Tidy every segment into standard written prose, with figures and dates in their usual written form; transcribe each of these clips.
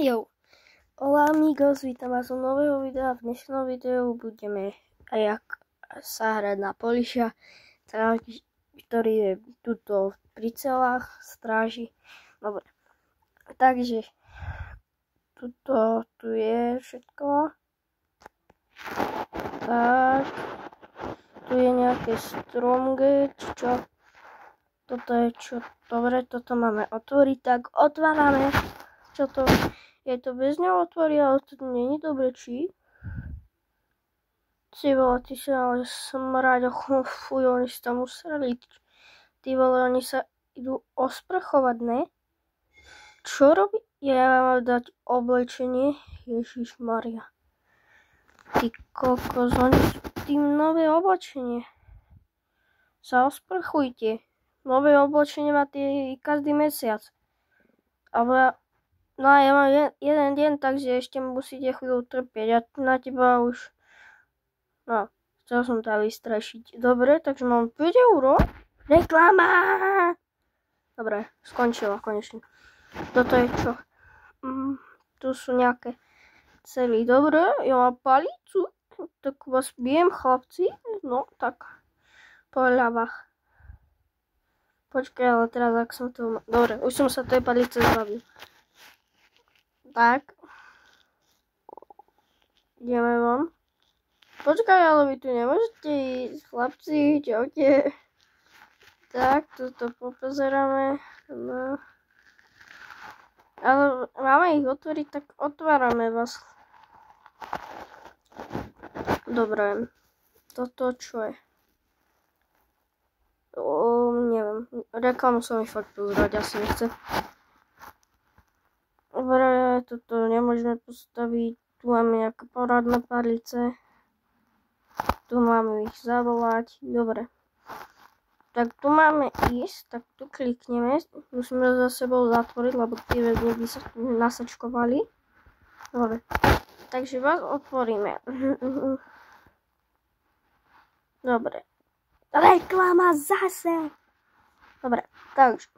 Jo, hola amigos, vítam vás u nového videa. V dnešnom videu budeme jak sa hrať na poliša, ktorý je tuto pri celách stráži. Dobre, takže tu je všetko. Tak, tu je nejaké stromge, čo? Toto je čo? Dobre, toto máme otvoriť, tak otvárame. Čo to? Je to bez ňou otvorí, ale to nie je dobre, či? Ty vole, ty sa ale smráď, fuj, oni si tam usrali. Ty vole, oni sa idú osprchovať, ne? Čo robí? Ja mám dať oblečenie. Ježišmaria. Ty kokos, oni tým nové oblečenie. Sa osprchujte. Nové oblečenie máte každý mesiac. Ale no a ja mám jeden deň, takže ešte musíte chvíľu trpieť. Ja na teba už... No, chcel som ťa vystrašiť. Dobre, takže mám 5 €. Reklama! Dobre, skončila konečne. Toto je čo? Tu sú nejaké cely. Dobre, ja mám palicu. Tak vás bijem, chlapci. No, tak. Po ľavách. Počkaj, ale teraz ak som to... Dobre, už som sa tej palice zbavil. Tak. Ideme von. Počkaj, ale vy tu nemôžete ísť. Chlapci, čaute. Tak, toto popozeráme. No. Ale máme ich otvoriť, tak otvárame vás. Dobre. Toto čo je? Neviem. Reklamu sa mi fakt pozerať, asi nechce. Dobre, toto nemôžeme postaviť. Tu máme nejaké poradné palice. Tu máme ich zavolať. Dobre. Tak tu máme ísť. Tak tu klikneme. Musíme za sebou zatvoriť, lebo tie ľudí sa tu nasačkovali. Dobre. Takže vás otvoríme. Dobre. Reklama zase. Dobre. Takže.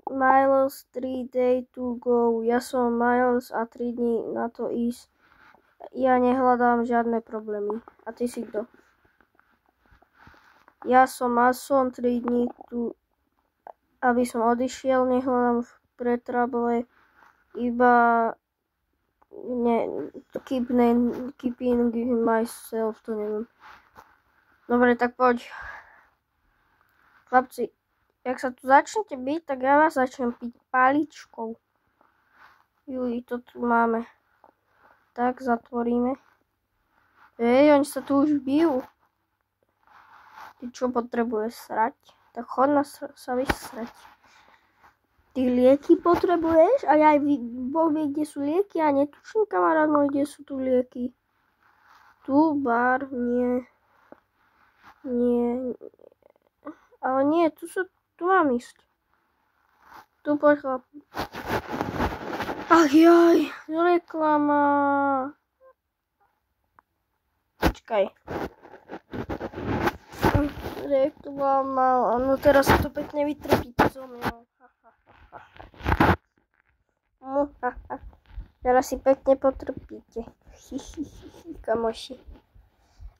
Miles 3 day to go. Ja som Miles a 3 dní na to ísť. Ja nehľadám žiadne problémy. A ty si kto? Ja som Mason 3 dní tu, aby som odišiel. Nehľadám pre trouble. Iba keeping myself, to neviem. Dobre, tak poď. Chlapci. Jak sa tu začnete byť, tak ja vás začnem piť paličkou. Juj, to tu máme. Tak, zatvoríme. Oni sa tu už bijú. Ty čo potrebuješ srať? Tak chod na sa vysrať. Ty lieky potrebuješ? A ja aj Boh vie, kde sú lieky. A netuším, kamarát môj, kde sú tu lieky. Tu, bar, nie. Nie. Ale nie, tu mám ísť. Tu poď chlap. Ach jaj, reklama. Počkaj. Reklama. No teraz sa to pekne vytrpíte so mnou. Teraz si pekne potrpíte. Kamoši.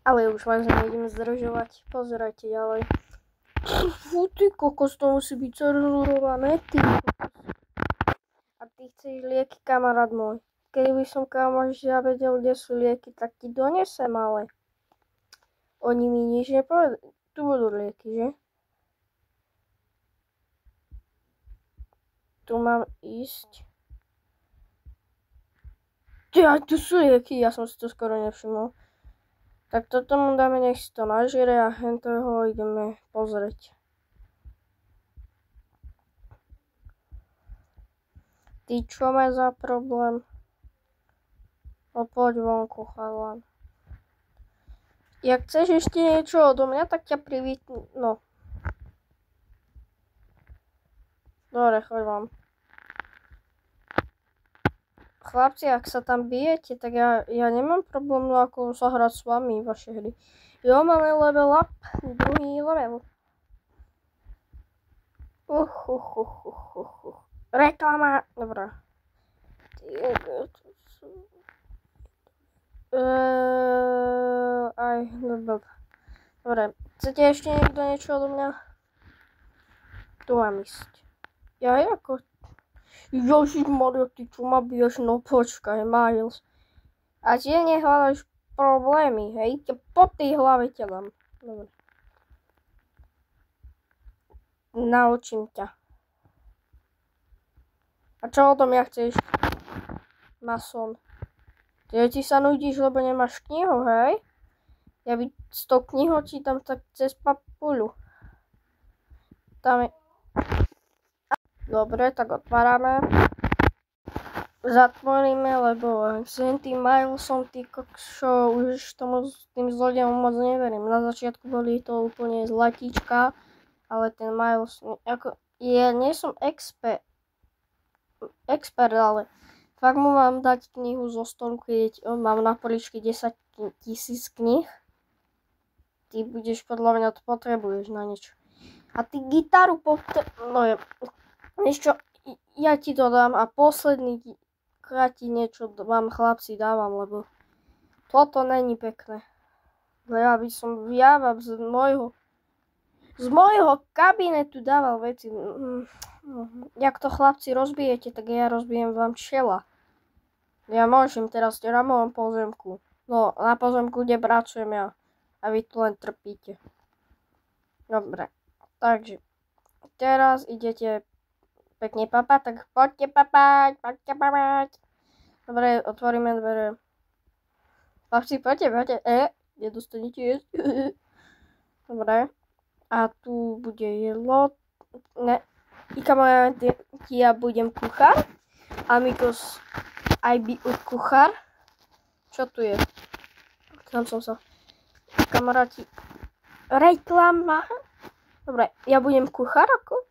Ale už vás nejdem zdržovať. Pozerajte ďalej. Fú, ty kokos, to musí byť cenzurované, ty kokos. A ty chceš lieky, kamarát môj. Keby som kamoš ja vedel, kde sú lieky, tak ti donesem, ale oni mi nič nepovedali. Tu budú lieky, že? Tu mám ísť. Ja, tu sú lieky, ja som si to skoro nevšimol. Tak toto mu dáme, nech si to nažere a hentoho ideme pozrieť. Ty čo má za problém? Poď vonku, chalan. Jak chceš ešte niečo odo mňa, tak ťa privítnu. No. Dobre, choď vám. Chlapci, ak sa tam bijete, tak ja nemám problém ako sa hrať s vami vaše hry. Jo, máme level up, druhý level. Reklama. Dobre. Dobre. Chcete ešte niekto niečo odo mňa? Tu mám ísť. Ja ako... Ježišmaria, ty čo ma biješ? No počkaj, Miles. A tie nehľadaš problémy, hej? Po tej hlave ťa dám. Dobre. Naučím ťa. A čo o tom ja chceš? Mason. Ty sa nudíš, lebo nemáš knihu, hej? Ja by s tou knihou čítam tak cez papuľu. Tam je... Dobre, tak otvárame. Zatvoríme, lebo s tým Milesom, ty kokšo, už tomu tým zlodejom moc neverím. Na začiatku boli to úplne zlatíčka, ale ten Miles, ako, ja nie som expert, ale fakt mu mám dať knihu zo stolu, keď mám na poličke 10 000 kníh. Ty budeš, podľa mňa to potrebuješ na niečo. A ty gitaru no vieš čo, ja ti to dám a posledný krát ti niečo vám chlapci dávam, lebo toto není pekné. Ja by som vám z môjho kabinetu dával veci. Jak to chlapci rozbijete, tak ja rozbijem vám čela. Ja môžem teraz na mojom pozemku. No, na pozemku, kde pracujem ja. A vy tu len trpíte. Dobre. Takže. Teraz idete pekne papať, tak poďte papať. Dobre, otvoríme dvere. Chlapci, poďte. Nedostanete jesť. Dobre. A tu bude jedlo. Ne. Ika moja, ja budem kuchár. Amigos, aj by kuchár. Čo tu je? Tam som sa. Kamaráti. Reklama. Dobre, ja budem kuchár ako?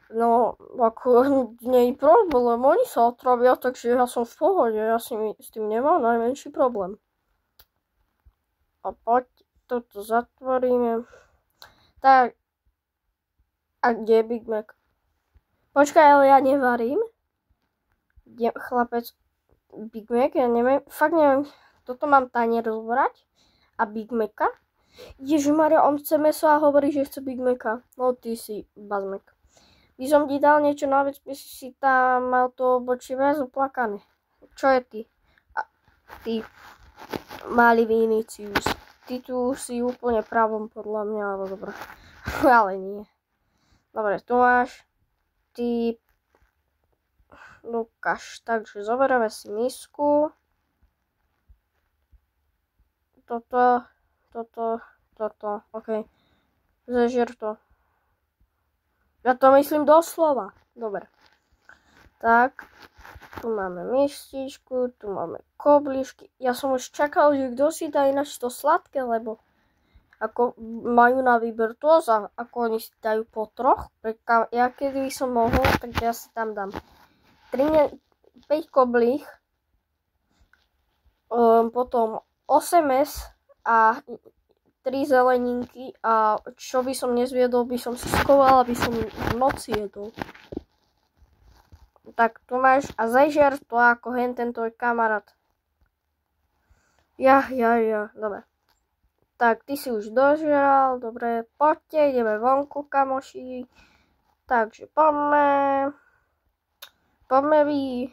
No, ako nie je problém, oni sa otravia, takže ja som v pohode. Ja s tým nemám najmenší problém. A poď, toto zatvoríme. Tak. A kde je Big Mac? Počkaj, ale ja nevarím. Chlapec, Big Mac, ja neviem, fakt neviem. Toto mám tanier rozbrať. A Big Maca. Ježišmaria, on chce meso a hovorí, že chce Big Maca. No ty si bazmek. By som ti dal niečo na vec, by si tam mal to obočie viac uplakané. Čo je ty? Ty malý Vinicius. Ty tu si úplne pravom podľa mňa, ale dobré. Ale nie. Dobre, tu máš. Ty Lukáš. Takže zoberieme si misku. Toto, ok. Zežier to. Ja to myslím doslova. Dobre. Tak, tu máme mističku, tu máme koblišky. Ja som už čakal, že kto si dá ináč to sladké, lebo ako majú na výber to, ako oni si dajú po troch. Ja kedy som mohol, tak ja si tam dám 5 koblík, potom 8 mes a 3 zeleninky a čo by som nezviedol, by som si skoval, aby som v noci jedol. Tak tu máš a zežier to ako ten tvoj kamarát. Ja, dobre. Tak ty si už dožral, dobre, poďte, ideme vonku, kamoši. Takže poďme vy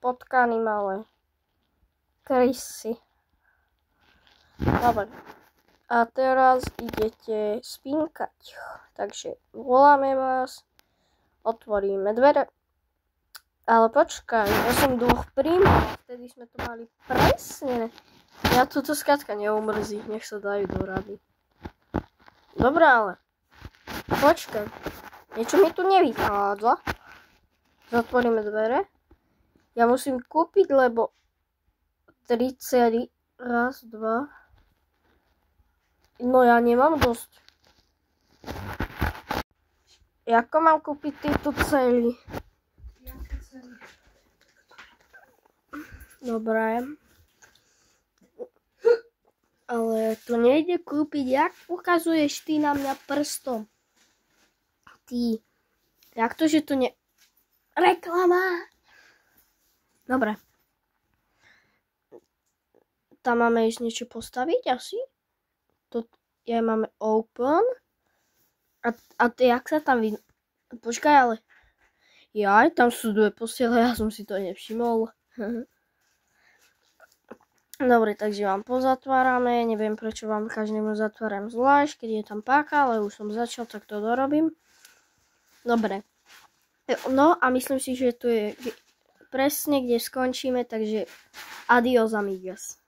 potkany malé. Krysy. Dobre. A teraz idete spinkať. Takže voláme vás. Otvoríme dvere. Ale počkaj, ja som 2 príjmov. Vtedy sme to mali presne. Ja túto skrátka neumrzí. Nech sa dajú do rady. Dobre, ale. Počkaj. Niečo mi tu nevychádza. Zatvoríme dvere. Ja musím kúpiť, lebo 3 cely. Raz, 2. No ja nemám dosť. Ako mám kúpiť tieto cely? Dobre. Ale to nejde kúpiť. Jak ukazuješ ty na mňa prstom? Ty. Jak to, že to nie... Reklama! Dobre. Tam máme ešte niečo postaviť asi. Ja máme open. A jak sa tam vidí? Počkaj, ale... Jaj, tam sú dve postele, ja som si to nevšimol. Dobre, takže vám pozatvárame. Neviem, prečo vám každému zatváram zvlášť, keď je tam páka, ale už som začal, tak to dorobím. Dobre. No a myslím si, že tu je presne, kde skončíme, takže adios amigas.